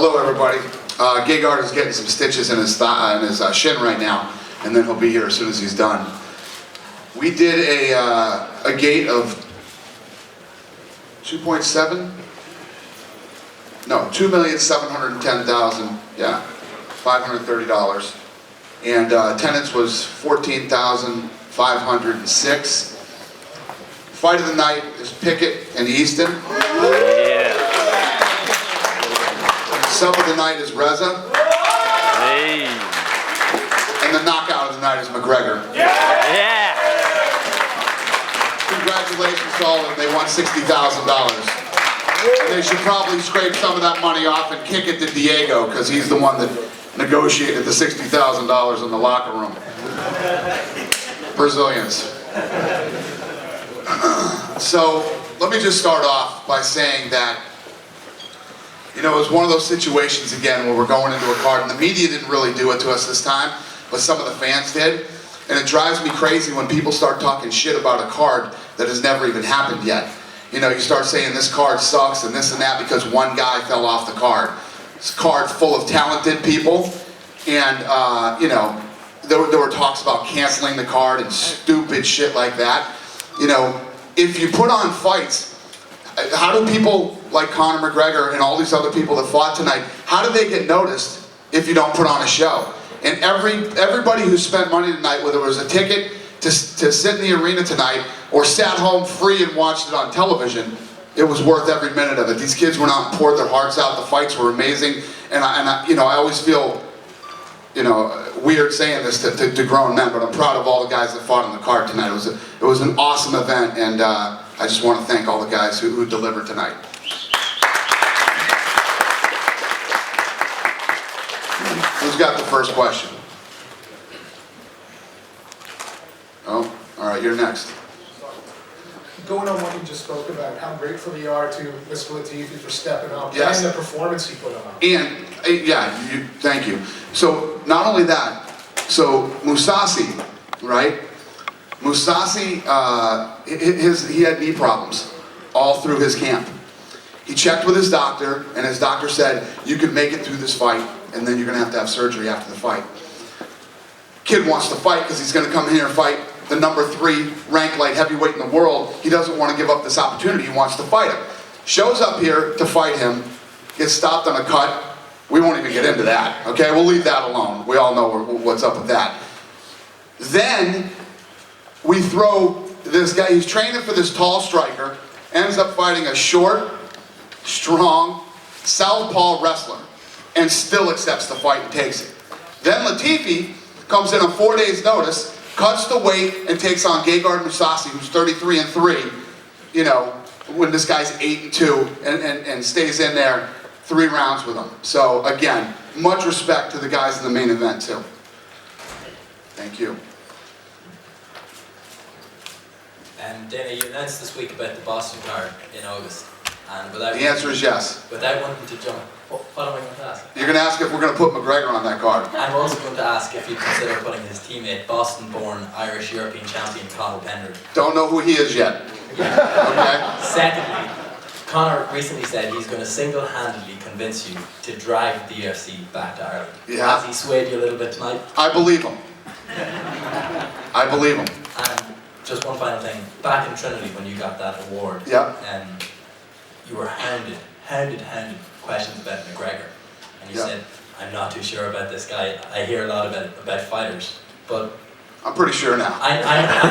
Hello, everybody. Gegard is getting some stitches in his shin right now, and then he'll be here as soon as he's done. We did a gate of 2.7. No, $2,710,000. Yeah, $530. And attendance was 14,506. Fight of the night is Pickett and Easton. Yeah. Sub of the night is Reza. Hey. And the knockout of the night is McGregor. Yeah. Congratulations to all of them. They won $60,000. And they should probably scrape some of that money off and kick it to Diego, because he's the one that negotiated the $60,000 in the locker room. Brazilians. So let me just start off by saying that, you know, it was one of those situations again where we're going into a card, and the media didn't really do it to us this time, but some of the fans did. And it drives me crazy when people start talking shit about a card that has never even happened yet. You know, you start saying this card sucks and this and that because one guy fell off the card. It's a card full of talented people, and you know, there were talks about canceling the card and stupid shit like that. You know, if you put on fights, how do people like Conor McGregor and all these other people that fought tonight, how do they get noticed if you don't put on a show? And everybody who spent money tonight, whether it was a ticket to sit in the arena tonight or sat home free and watched it on television, it was worth every minute of it. These kids went out and poured their hearts out. The fights were amazing, and I you know, I always feel, you know, weird saying this to grown men, but I'm proud of all the guys that fought on the card tonight. It was an awesome event, and I just want to thank all the guys who delivered tonight. Who's got the first question? Oh, all right, you're next. Going on what you just spoke about, how grateful we are to Mr. Latifi for stepping up, Yes. and the performance he put on. And, yeah, thank you. So, not only that, so Mousasi, right? Mousasi, he had knee problems all through his camp. He checked with his doctor, and his doctor said, you can make it through this fight, and then you're going to have surgery after the fight. Kid wants to fight because he's going to come in here and fight the #3 ranked light heavyweight in the world. He doesn't want to give up this opportunity. He wants to fight him. Shows up here to fight him, gets stopped on a cut. We won't even get into that, okay? We'll leave that alone. We all know what's up with that. Then we throw this guy, he's training for this tall striker, ends up fighting a short, strong, southpaw wrestler, and still accepts the fight and takes it. Then Latifi comes in on 4 days' notice, cuts the weight, and takes on Gegard Mousasi, who's 33-3, you know, when this guy's 8-2, and stays in there 3 rounds with him. So again, much respect to the guys in the main event too. Thank you. Dana, you announced this week about the Boston card in August, and without The answer is yes. Without wanting to jump, what am I going to ask? You're going to ask if we're going to put McGregor on that card. I'm also going to ask if you consider putting his teammate, Boston-born Irish European champion Conor Pendred. Don't know who he is yet. Okay? Secondly, Conor recently said he's going to single-handedly convince you to drag the UFC back to Ireland. Yeah. Has he swayed you a little bit tonight? I believe him. I believe him. And just one final thing. Back in Trinity when you got that award, Yep. You were hounded questions about McGregor. And you Yep. said, I'm not too sure about this guy. I hear a lot about fighters, but I'm pretty sure now. I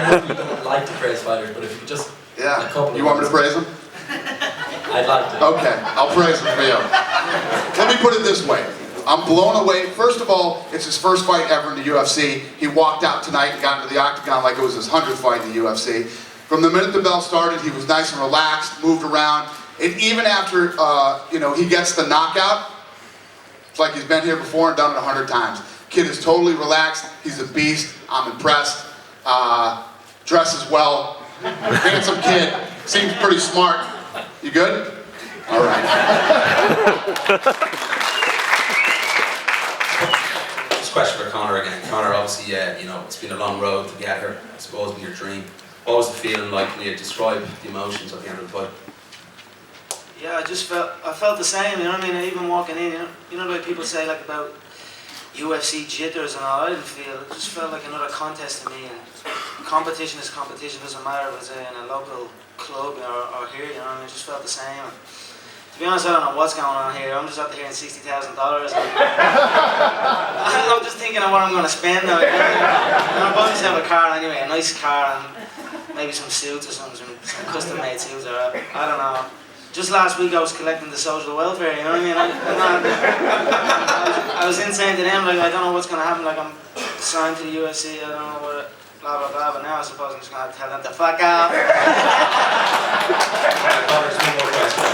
know you don't like to praise fighters, but if you could just Yeah. a couple of You want me to praise him? I'd like to. Okay, I'll praise him for you. Let me put it this way. I'm blown away. First of all, it's his first fight ever in the UFC. He walked out tonight and got into the octagon like it was his 100th fight in the UFC. From the minute the bell started, he was nice and relaxed, moved around. And even after, you know, he gets the knockout, it's like he's been here before and done it 100 times. Kid is totally relaxed. He's a beast. I'm impressed. Dresses well. Handsome kid. Seems pretty smart. You good? All right. This question for Conor again. Conor, obviously, you know, it's been a long road to get here. I suppose in your dream, what was the feeling like? Can you describe the emotions at the end of the fight? Yeah, I felt the same, you know what I mean? Even walking in, you know the way people say like about UFC jitters and all, I didn't feel, it just felt like another contest to me, and competition is competition, doesn't matter if it's in a local club or here, you know what I mean? It just felt the same. And to be honest, I don't know what's going on here, I'm just out there hearing $60,000. I'm just thinking of what I'm going to spend now. I'm about to have a car anyway, a nice car, and maybe some suits or something, some custom made suits, or I don't know. Just last week I was collecting the social welfare, you know what I mean? I was insane to them, like I don't know what's going to happen, like I'm signed to the UFC, I don't know what, blah blah blah, but now I suppose I'm just going to have to tell them to fuck out. There's one more question.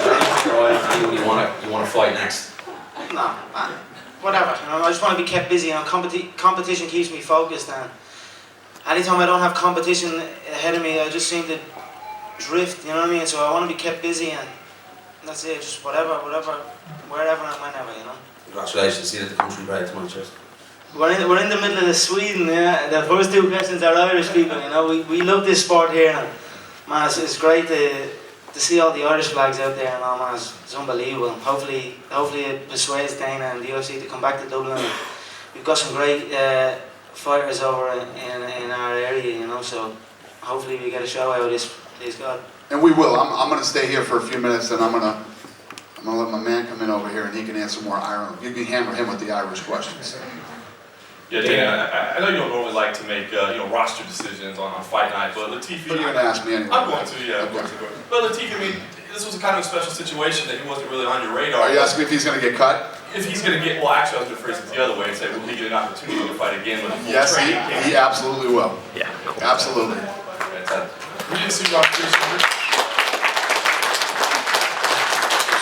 You want to fight next? No, whatever, you know, I just want to be kept busy, you know, competition keeps me focused, and anytime I don't have competition ahead of me, I just seem to drift, you know what I mean? So I want to be kept busy, and that's it, just whatever, wherever and whenever, you know. Congratulations, see that the country pride to Manchester. We're in the middle of Sweden, yeah. The first two questions are Irish people, you know. We love this sport here, and man, it's great to see all the Irish flags out there, and all, man, it's unbelievable. Hopefully it persuades Dana and the UFC to come back to Dublin. We've got some great fighters over in our area, you know. So hopefully we get a show out of this, please God. And we will. I'm going to stay here for a few minutes, and I'm going to let my man come in over here, and he can answer more Ireland. You can hammer him with the Irish questions. Yeah, Dana, I know you don't normally like to make roster decisions on fight night, but Latifi. But you're going to ask me anyway. I'm going to, yeah. Okay. I'm going to. But Latifi, I mean, this was a kind of a special situation that he wasn't really on your radar. Are you asking me if he's going to get cut? If he's going to get, well, actually, I was going to phrase it the other way and say, will he get an opportunity to fight again with a full Yes, training camp? he absolutely will. Yeah. Cool. Absolutely. We didn't see Rob Pearson.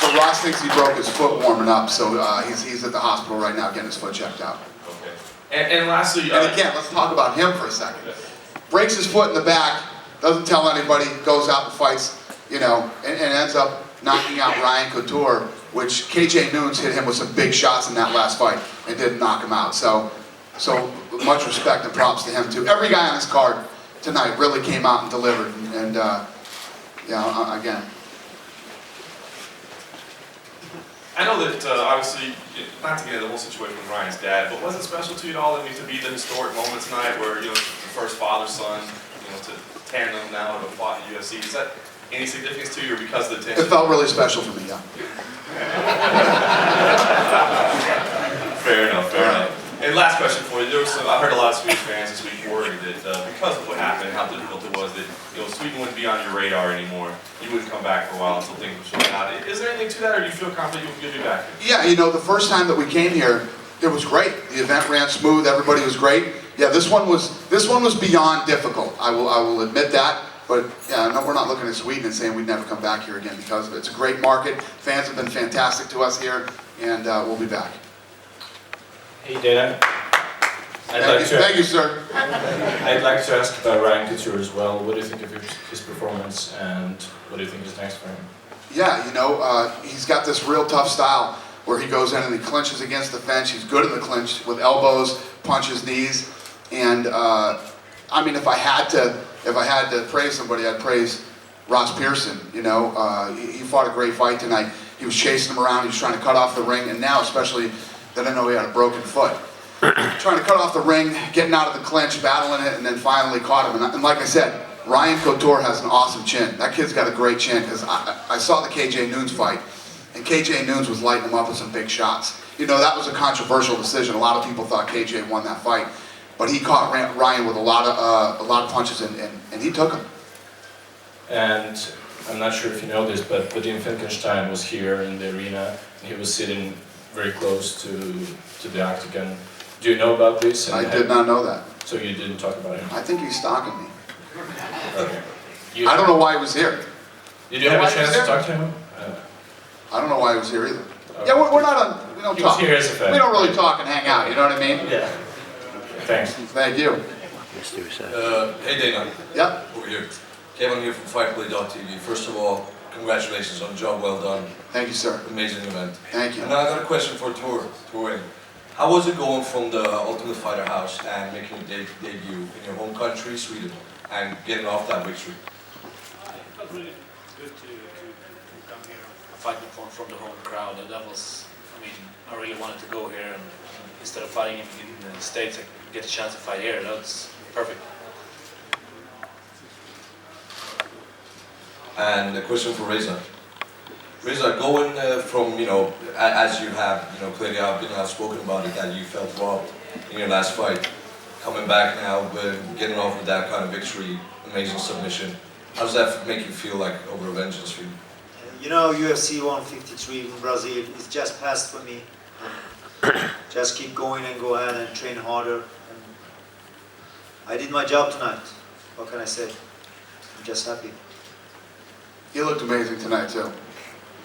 So Ross thinks he broke his foot warming up, so he's at the hospital right now getting his foot checked out. Okay. And lastly, And again, let's talk about him for a second. Breaks his foot in the back, doesn't tell anybody, goes out and fights, you know, and ends up knocking out Ryan Couture, which KJ Noons hit him with some big shots in that last fight and didn't knock him out. So much respect and props to him too. Every guy on this card tonight really came out and delivered, and yeah, again. I know that obviously, not to get into the whole situation with Ryan's dad, but was it special to you at all to be the historic moment tonight where, the first father-son, to tandem now to fought the UFC? Is that any significance to you or because of the tension? It felt really special for me, yeah. Fair enough, fair enough. And last question for you. I heard a lot of Swedish fans this week worried that because of what happened and how difficult it was, that Sweden wouldn't be on your radar anymore. You wouldn't come back for a while until things were sorted out. Is there anything to that, or do you feel confident you'll be back? Yeah, the first time that we came here, it was great. The event ran smooth. Everybody was great. Yeah, this one was beyond difficult. I will admit that. But yeah, no, we're not looking at Sweden and saying we'd never come back here again because of it. It's a great market. Fans have been fantastic to us here, and we'll be back. Hey Dana, Thank you, sir. I'd like to ask about Ryan Couture as well. What do you think of his performance, and what do you think is next for him? Yeah, he's got this real tough style where he goes in and he clinches against the fence. He's good in the clinch with elbows, punches, knees, and I mean, if I had to praise somebody, I'd praise Ross Pearson. He fought a great fight tonight. He was chasing him around. He was trying to cut off the ring, and now especially that I know he had a broken foot. Trying to cut off the ring, getting out of the clinch, battling it, and then finally caught him. And like I said, Ryan Couture has an awesome chin. That kid's got a great chin, because I saw the KJ Noons fight, and KJ Noons was lighting him up with some big shots. That was a controversial decision. A lot of people thought KJ won that fight, but he caught Ryan with a lot of punches, and he took him. And I'm not sure if you know this, but Vadim Finkenstein was here in the arena, and he was sitting very close to the octagon. Do you know about this? I did not know that. So you didn't talk about him? I think he's stalking me. Okay. I don't know why he was here. Did you have a chance to talk to him? I don't know why he was here either. Yeah, we're not on. We don't He talk. was here as a fan. We don't really talk and hang out. You know what I mean? Yeah. Thanks. Thank you. Hey Dana. Yep. Over here. Kevin here from FightPlay.tv. First of all, congratulations on a job well done. Thank you, sir. Amazing event. Thank you. And I got a question for touring. How was it going from the Ultimate Fighter house and making your debut in your home country, Sweden, and getting off that victory? It felt really good to come here fighting from the home crowd. And that was, I mean, I really wanted to go here, and instead of fighting in the States, I get a chance to fight here. That's perfect. And a question for Reza. Reza, going from, as you have, clearly I've been outspoken about it, that you felt robbed in your last fight. Coming back now, getting off with that kind of victory, amazing submission. How does that make you feel like over a vengeance for you? UFC 153 in Brazil is just past for me. Just keep going and go ahead and train harder. And I did my job tonight. What can I say? I'm just happy. You looked amazing tonight too.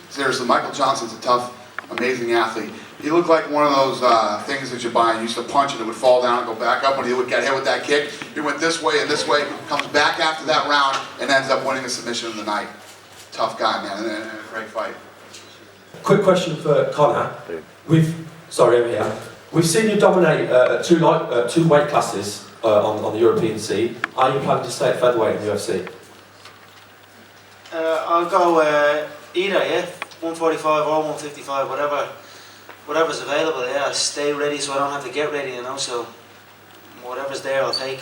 Seriously, Michael Johnson's a tough, amazing athlete. He looked like one of those things that you buy and you used to punch and it would fall down and go back up, and he would get hit with that kick. He went this way and this way, comes back after that round and ends up winning the submission of the night. Tough guy, man, and a great fight. Quick question for Conor. We've seen you dominate two weight classes on the European scene. Are you planning to stay at featherweight in the UFC? I'll go either, 145 or 155, whatever's available. I'll stay ready so I don't have to get ready, so whatever's there I'll take.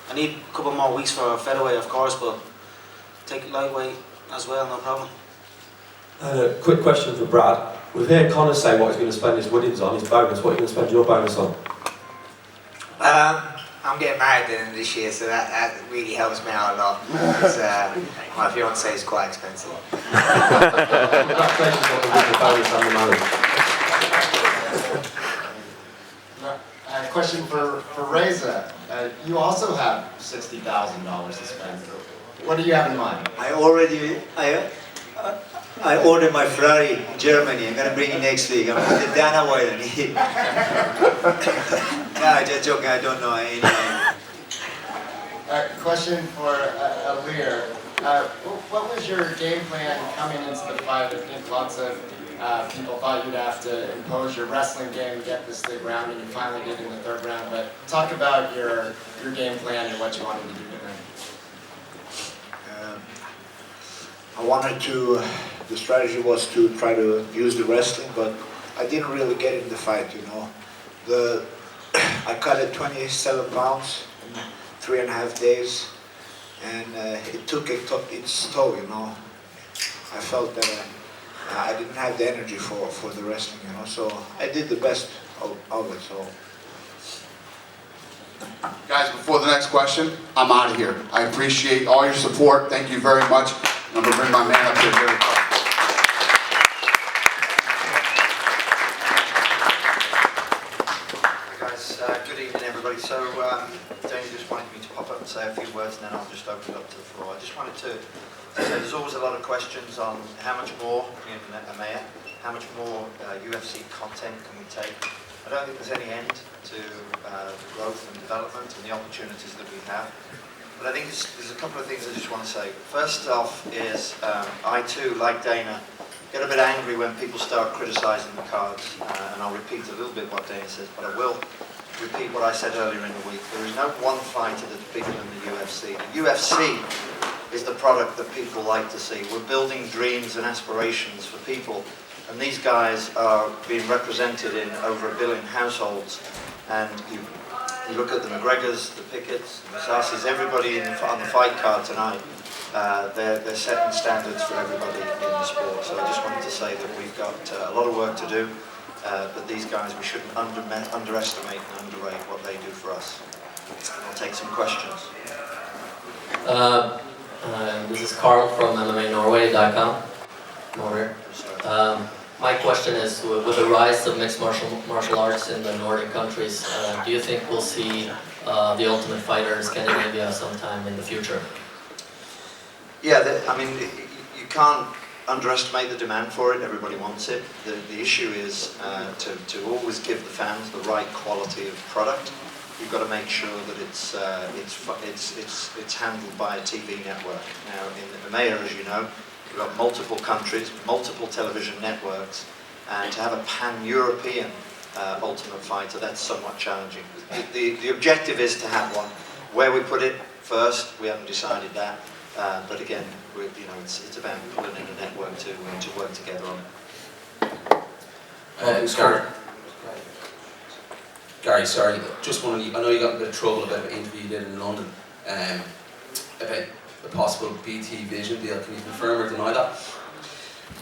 I need a couple more weeks for featherweight, of course, but take lightweight as well, no problem. A quick question for Brad. We've heard Conor say what he's going to spend his winnings on, his bonus. What are you going to spend your bonus on? I'm getting married then this year, so that really helps me out a lot. My fiance is quite expensive. Congratulations on the bonus and the marriage. A question for Reza. You also have $60,000 to spend. What do you have in mind? I ordered my Ferrari in Germany. I'm gonna bring it next week. I'm going to Dana White and eat. No, just joking. I don't know any. Question for Ilir. What was your game plan coming into the fight? I think lots of people thought you'd have to impose your wrestling game to get this to the ground, and you finally did in the third round. But talk about your game plan and what you wanted to do tonight. I wanted to, the strategy was to try to use the wrestling, but I didn't really get in the fight, I cut it 27 pounds in 3.5 days, and it took its toll, I felt that I didn't have the energy for the wrestling, so I did the best of it, so. Guys, before the next question, I'm out of here. I appreciate all your support. Thank you very much. I'm going to bring my man up here very quick. Hi guys, good evening everybody. So, Danny just wanted me to pop up and say a few words and then I'll just open it up to the floor. I just wanted to say there's always a lot of questions on how much more in EMEA, how much more UFC content can we take. I don't think there's any end to the growth and development and the opportunities that we have. But I think there's a couple of things I just want to say. First off is I too, like Dana, get a bit angry when people start criticising the cards. And I'll repeat a little bit what Dana says, but I will repeat what I said earlier in the week. There is no one fighter that's bigger than the UFC. The UFC is the product that people like to see. We're building dreams and aspirations for people. And these guys are being represented in over 1 billion households. And you look at the McGregors, the Picketts, the Mousasis, everybody on the fight card tonight, they're setting standards for everybody in the sport. So I just wanted to say that we've got a lot of work to do, but these guys, we shouldn't underestimate and underrate what they do for us. I'll take some questions. This is Carl from MMANorway.com. Over. My question is, with the rise of mixed martial arts in the Nordic countries, do you think we'll see the Ultimate Fighter in Scandinavia sometime in the future? Yeah, I mean, you can't underestimate the demand for it. Everybody wants it. The issue is to always give the fans the right quality of product. You've got to make sure that it's handled by a TV network. Now, in EMEA, as you know, we've got multiple countries, multiple television networks, and to have a pan-European Ultimate Fighter, that's somewhat challenging. The objective is to have one. Where we put it first, we haven't decided that. But again, it's about pulling in a network to work together on it. Gary, sorry, just wondering, I know you got in a bit of trouble about an interview you did in London about the possible BT Vision deal. Can you confirm or deny that?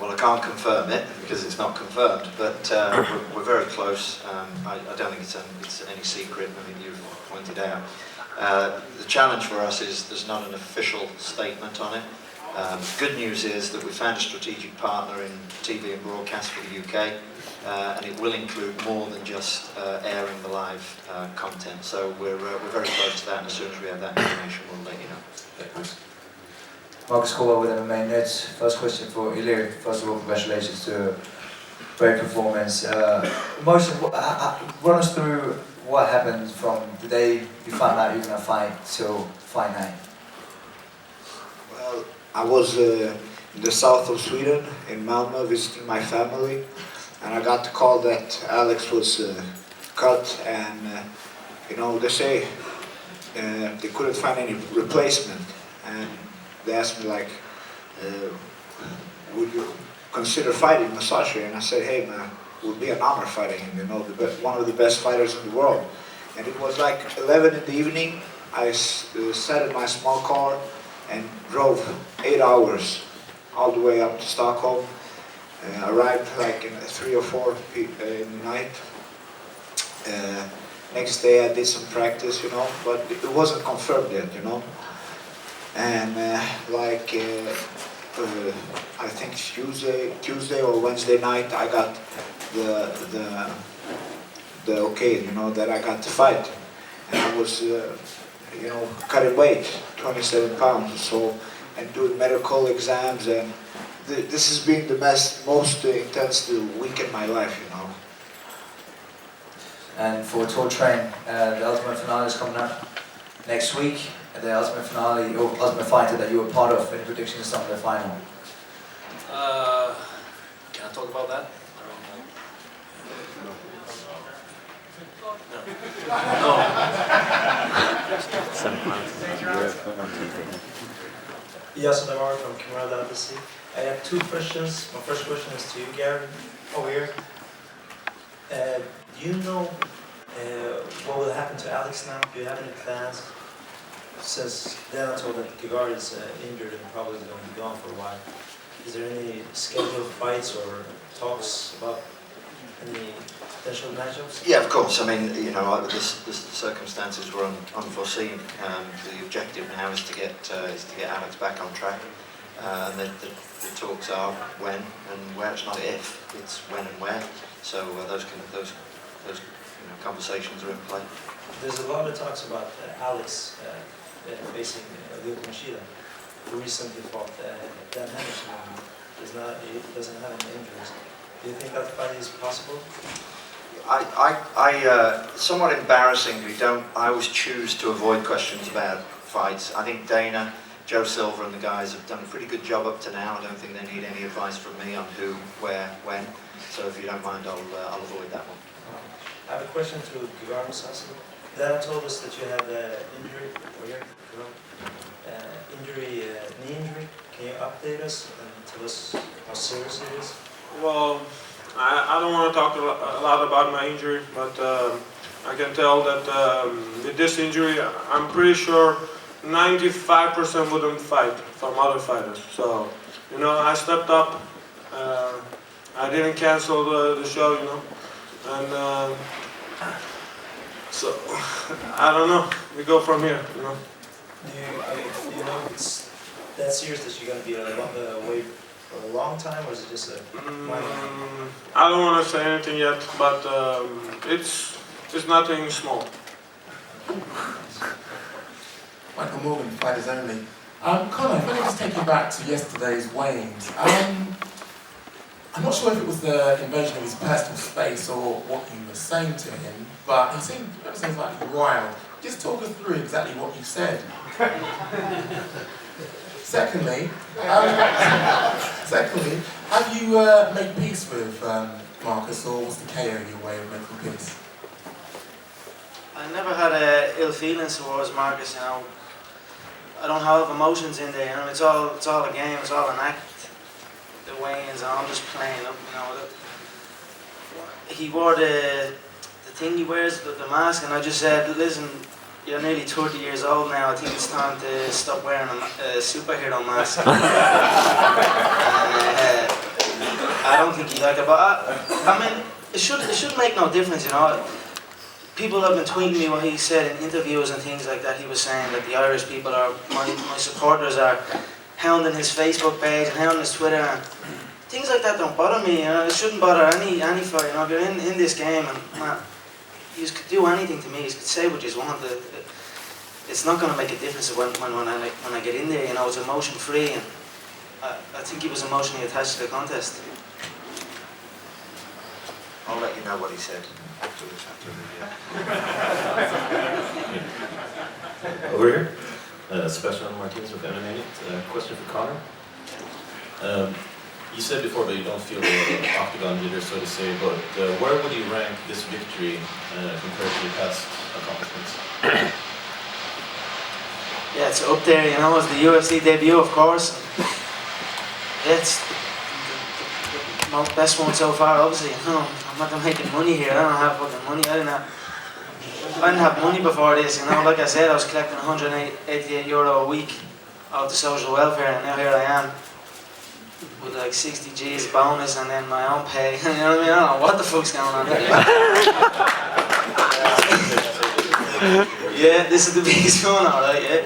Well, I can't confirm it because it's not confirmed, but we're very close. I don't think it's any secret. I mean, you've pointed out. The challenge for us is there's not an official statement on it. Good news is that we found a strategic partner in TV and broadcast for the UK, and it will include more than just airing the live content. So we're very close to that, and as soon as we have that information, we'll let you know. Okay, thanks. Marcus Cole with MMA Nets. First question for Ilir. First of all, congratulations to a great performance. Emotion, run us through what happened from the day you found out you were going to fight till fight night. Well, I was in the south of Sweden, in Malmö, visiting my family, and I got the call that Alex was cut, and they say they couldn't find any replacement, and they asked me like, would you consider fighting Mousasi? And I said, hey man, it would be an honor fighting him, one of the best fighters in the world. And it was like 11 in the evening. I sat in my small car and drove 8 hours all the way up to Stockholm. Arrived like in 3 or 4 in the night. Next day I did some practice, but it wasn't confirmed yet, And I think Tuesday or Wednesday night, I got the okay, that I got to fight. And I was, cutting weight, 27 pounds or so, and doing medical exams, and this has been the most intense week in my life, And for Tour Train, the Ultimate Finale is coming up next week. The Ultimate Finale, or Ultimate Fighter that you were part of, any predictions on the final? Can I talk about that? No. Yes, I'm from Corassani. I have 2 questions. My first question is to you, Gary, over here. Do you know what will happen to Alex now? Do you have any plans? Since then I told that Gegard is injured and probably going to be gone for a while. Is there any scheduled fights or talks about any potential matchups? Yeah, of course. I mean, the circumstances were unforeseen. The objective now is to get Alex back on track. And the talks are when and where. It's not if, it's when and where. So those conversations are in play. There's a lot of talks about Alex facing Luke Machida, who recently fought Dan Henderson. He doesn't have any injuries. Do you think that fight is possible? Somewhat embarrassingly, I always choose to avoid questions about fights. I think Dana, Joe Silver and the guys have done a pretty good job up to now. I don't think they need any advice from me on who, where, when. So if you don't mind, I'll avoid that one. I have a question to Gegard Mousasi. Dana told us that you had injury, knee injury. Can you update us and tell us how serious it is? Well, I don't want to talk a lot about my injury, but I can tell that with this injury, I'm pretty sure 95% wouldn't fight from other fighters. So, I stepped up. I didn't cancel the show, and so I don't know. We go from here, Do you know if it's that serious that you're going to be away for a long time, or is it just a minor? I don't want to say anything yet, but it's nothing small. Michael Morgan, Fighters Only. Conor, if I could just take you back to yesterday's weigh-ins. I'm not sure if it was the invasion of his personal space or what you were saying to him, but he seemed slightly riled. Just talk us through exactly what you said. Secondly, have you made peace with Marcus, or was the KO your way of making peace? I never had ill feelings towards Marcus, I don't have emotions in there. You know, it's all a game. It's all an act. The weigh-ins, I'm just playing up. You know, he wore the thing he wears, the mask, and I just said, listen, you're nearly 30 years old now. I think it's time to stop wearing a superhero mask. I don't think he liked it, but I mean, it should make no difference, you know. People have been tweeting me what he said in interviews and things like that. He was saying that the Irish people are, my supporters are hounding his Facebook page and hounding his Twitter. And things like that don't bother me, you know. It shouldn't bother any fight, you know. If you're in this game, and you could do anything to me, you could say what you want. It's not going to make a difference when I get in there, you know. It's emotion free, and I think he was emotionally attached to the contest. I'll let you know what he said afterwards. Over here, Sebastian Martinez with MMA. Question for Conor. You said before that you don't feel the octagon leader, so to say, but where would you rank this victory compared to your past accomplishments? Yeah, it's up there, you know. It's the UFC debut, of course. Yeah, it's the best one so far, obviously. You know, I'm not making money here. I don't have fucking money. I didn't have money before this, you know. Like I said, I was collecting €188 a week out the social welfare, and now here I am with like 60 G's bonus and then my own pay. You know what I mean? I don't know what the fuck's going on here. Yeah, this is the biggest one, alright, yeah.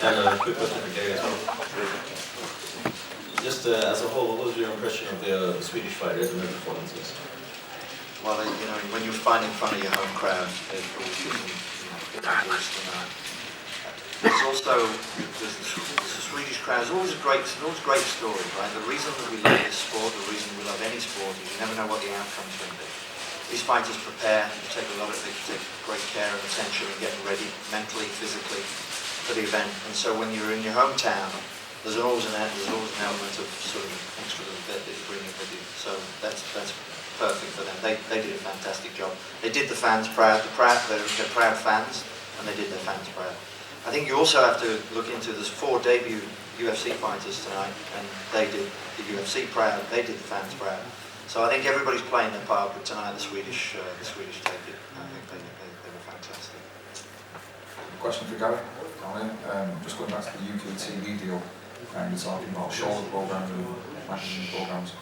And a quick question for Gegard as well. Just as a whole, what was your impression of the Swedish fighters and their performances? Well, you know, when you fight in front of your home crowd, it always gives them, boost and that. There's also the Swedish crowd. There's always great stories, right? The reason that we love this sport, the reason we love any sport, is you never know what the outcome's going to be. These fighters prepare, they take great care and attention and get ready mentally, physically for the event. And so when you're in your hometown, there's always an element of sort of extra little bit that you bring in with you. So that's perfect for them. They did a fantastic job. They did the fans proud. They're proud fans, and they did their fans proud. I think you also have to look into, there's 4 debut UFC fighters tonight, and they did the UFC proud. They did the fans proud. So I think everybody's playing their part, but tonight the Swedish take it. I think they were fantastic. Question for Gary. Just going back to the UK TV deal, and you're talking about shoulder programs and magazine programs.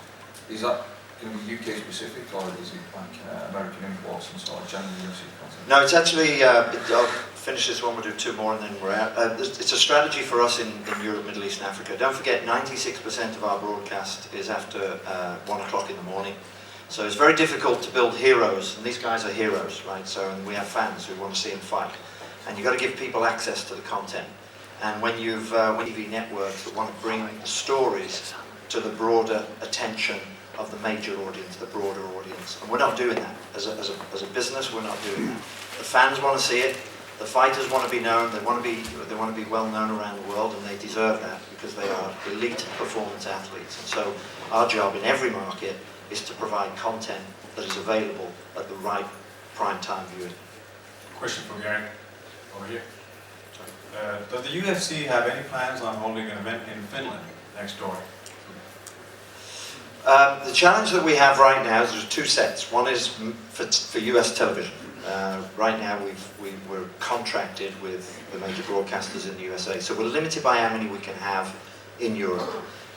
Is that going to be UK specific, or is it like American imports and sort of general UFC content? No, it's actually, I'll finish this one, we'll do 2 more and then we're out. It's a strategy for us in Europe, Middle East and Africa. Don't forget, 96% of our broadcast is after 1 o'clock in the morning. So it's very difficult to build heroes, and these guys are heroes, right? So, and we have fans who want to see them fight. And you've got to give people access to the content. And when you've TV networks that want to bring the stories to the broader attention of the major audience, the broader audience. And we're not doing that. As a business, we're not doing that. The fans want to see it. The fighters want to be known. They want to be well known around the world, and they deserve that because they are elite performance athletes. And so our job in every market is to provide content that is available at the right prime time viewing. Question for Gary over here. Does the UFC have any plans on holding an event in Finland next door? The challenge that we have right now is there's 2 sets. One is for US television. Right now we're contracted with the major broadcasters in the USA, so we're limited by how many we can have in Europe.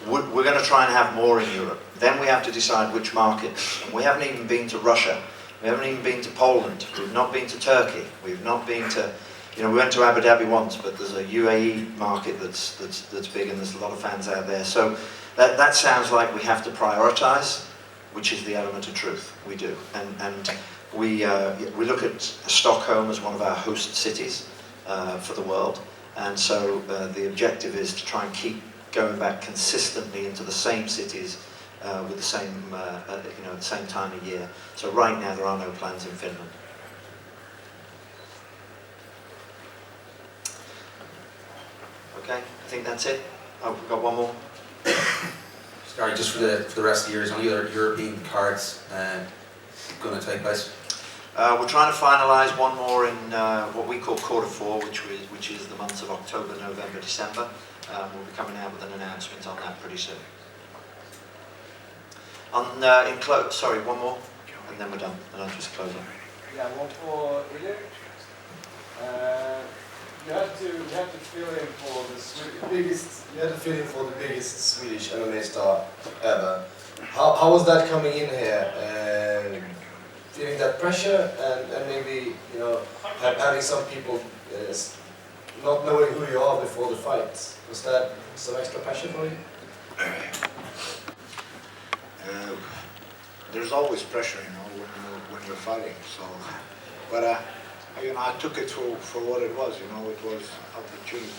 We're going to try and have more in Europe. Then we have to decide which markets. And we haven't even been to Russia. We haven't even been to Poland. We've not been to Turkey. We've not been to, we went to Abu Dhabi once, but there's a UAE market that's big, and there's a lot of fans out there. So that sounds like we have to prioritize, which is the element of truth. We do, and we look at Stockholm as one of our host cities for the world, and so the objective is to try and keep going back consistently into the same cities with the same at the same time of year. So right now there are no plans in Finland. Okay, I think that's it. Oh, we've got one more. Sorry, just for the rest of the year, is any other European cards going to take place? We're trying to finalise one more in what we call quarter four, which is the months of October, November, December. We'll be coming out with an announcement on that pretty soon. Sorry, one more, and then we're done, and I'll just close on. Yeah, one for Ilir. You had to fill in for the biggest Swedish MMA star ever. How was that coming in here? Feeling that pressure and maybe having some people not knowing who you are before the fight. Was that some extra pressure for you? There's always pressure, when you're fighting. So, but I took it for what it was. It was opportunity.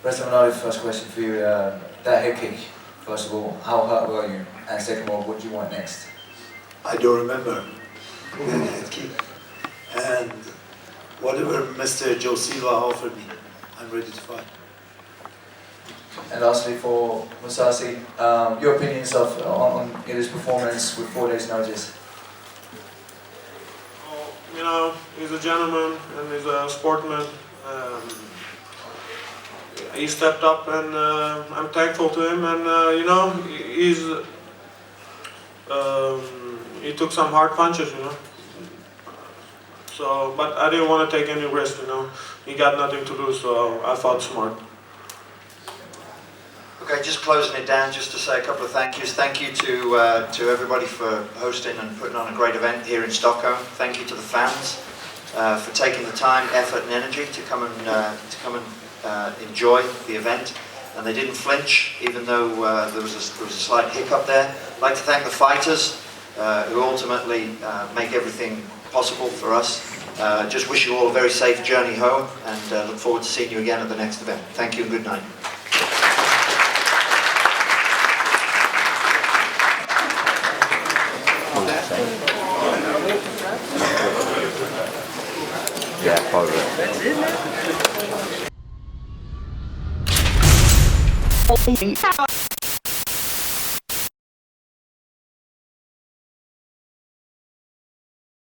Reza, Madadi, first question for you. That head kick, first of all, how hurt were you? And second of all, what do you want next? I don't remember the head kick. And whatever Mr. Joe Silva offered me, I'm ready to fight. And lastly, for Mousasi, your opinions on Ilir's performance with 4 days' notice? He's a gentleman and he's a sportsman. He stepped up, and I'm thankful to him. And he took some hard punches, So, but I didn't want to take any risk, He got nothing to lose, so I fought smart. Okay, just closing it down, just to say a couple of thank yous. Thank you to everybody for hosting and putting on a great event here in Stockholm. Thank you to the fans for taking the time, effort, and energy to come and enjoy the event. And they didn't flinch, even though there was a slight hiccup there. I'd like to thank the fighters who ultimately make everything possible for us. Just wish you all a very safe journey home, and look forward to seeing you again at the next event. Thank you and good night. Yeah, probably.